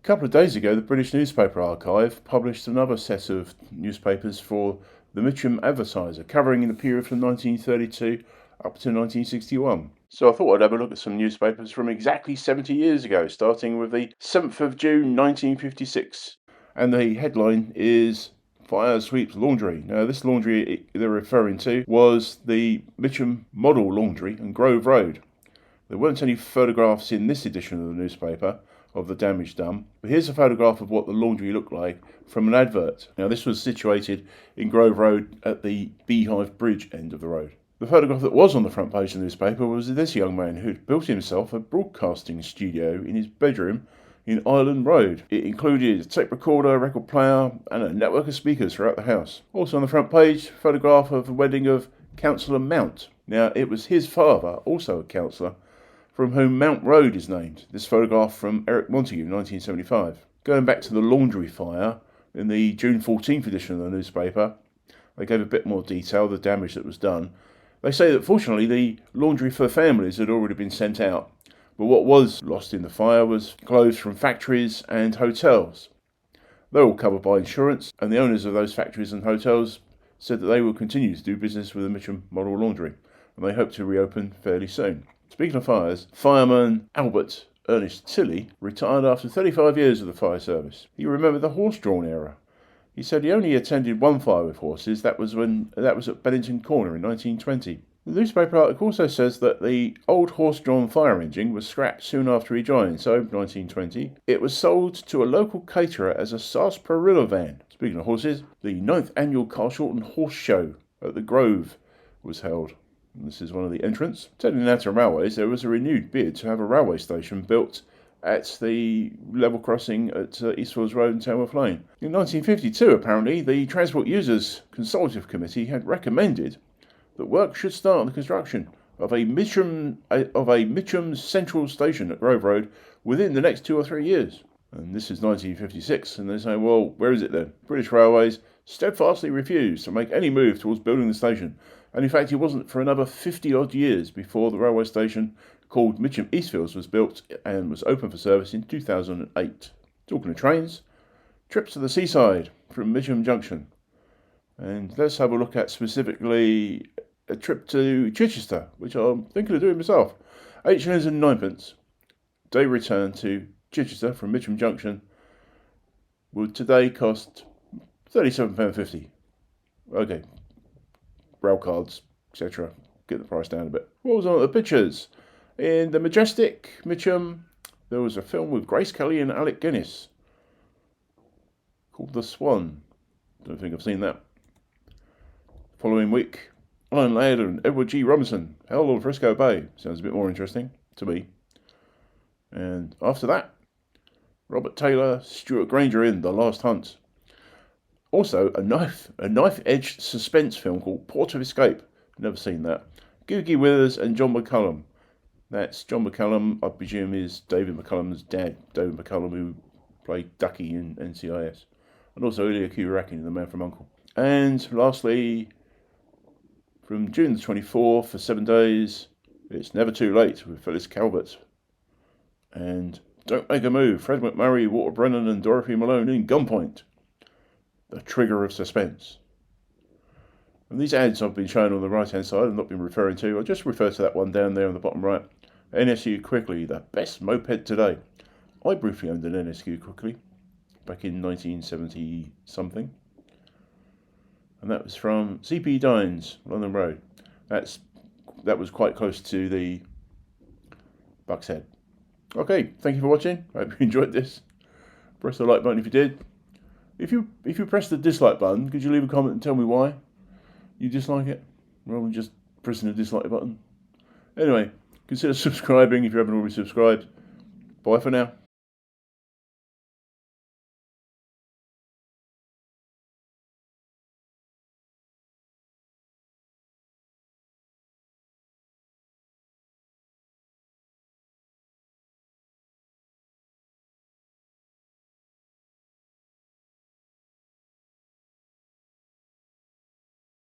couple of days ago, the British Newspaper Archive published another set of newspapers for the Mitcham Advertiser, covering the period from 1932 up to 1961. So I thought I'd have a look at some newspapers from exactly 70 years ago, starting with the 7th of June 1956. And the headline is Fire Sweeps Laundry. Now, this laundry they're referring to was the Mitcham Model Laundry on Grove Road. There weren't any photographs in this edition of the newspaper of the damage done, but here's a photograph of what the laundry looked like from an advert. Now, this was situated in Grove Road at the Beehive Bridge end of the road. The photograph that was on the front page of the newspaper was this young man who'd built himself a broadcasting studio in his bedroom in Island Road. It included a tape recorder, a record player, and a network of speakers throughout the house. Also on the front page, a photograph of the wedding of Councillor Mount. Now, it was his father, also a councillor, from whom Mount Road is named. This photograph from Eric Montague, 1975. Going back to the laundry fire, in the June 14th edition of the newspaper, they gave a bit more detail of the damage that was done. They say that fortunately the laundry for families had already been sent out, but what was lost in the fire was clothes from factories and hotels. They're all covered by insurance, and the owners of those factories and hotels said that they will continue to do business with the Mitcham Model Laundry, and they hope to reopen fairly soon. Speaking of fires, fireman Albert Ernest Tilley retired after 35 years of the fire service. He remembered the horse-drawn era. He said he only attended one fire with horses. That was at Bennington Corner in 1920. The newspaper article also says that the old horse-drawn fire engine was scrapped soon after he joined, so 1920. It was sold to a local caterer as a sarsaparilla van. Speaking of horses, the 9th annual Carshalton Horse Show at the Grove was held. And this is one of the entrants. Turning now to railways, there was a renewed bid to have a railway station built at the level crossing at Eastfields Road and Tamworth Lane. In 1952, apparently, the Transport Users Consultative Committee had recommended that work should start on the construction of a Mitcham Central Station at Grove Road within the next 2 or 3 years. And this is 1956, and they say, well, where is it then? British Railways steadfastly refused to make any move towards building the station, and in fact it wasn't for another 50-odd years before the railway station called Mitcham Eastfields was built and was open for service in 2008. Talking of trains, trips to the seaside from Mitcham Junction. And let's have a look at specifically a trip to Chichester, which I'm thinking of doing myself. 8 shillings and 9pence. Day return to Chichester from Mitcham Junction would today cost £37.50. Okay, rail cards, etc. Get the price down a bit. What was on the pictures? In the Majestic Mitcham, there was a film with Grace Kelly and Alec Guinness called The Swan. Don't think I've seen that. Following week, Alan Laird and Edward G. Robinson, Hell on Frisco Bay. Sounds a bit more interesting to me. And after that, Robert Taylor, Stuart Granger in The Last Hunt. Also, a knife-edged suspense film called Port of Escape. Never seen that. Googie Withers and John McCullum. That's John McCullum, I presume, is David McCullum's dad. David McCullum, who played Ducky in NCIS. And also Ilya Kuryakin in The Man from U.N.C.L.E. And lastly, from June the 24th for 7 days, It's Never Too Late with Phyllis Calvert. And Don't Make a Move, Fred McMurray, Walter Brennan and Dorothy Malone in Gunpoint. The Trigger of Suspense. And these ads I've been showing on the right hand side, I've not been referring to, I'll just refer to that one down there on the bottom right. NSU Quickly, the best moped today. I briefly owned an NSU Quickly back in 1970 something. And that was from CP Dines, London Road. That was quite close to the Buck's Head. Okay, thank you for watching. I hope you enjoyed this. Press the like button if you did. If you press the dislike button, could you leave a comment and tell me why you dislike it, rather than just pressing the dislike button? Anyway, consider subscribing if you haven't already subscribed. Bye for now.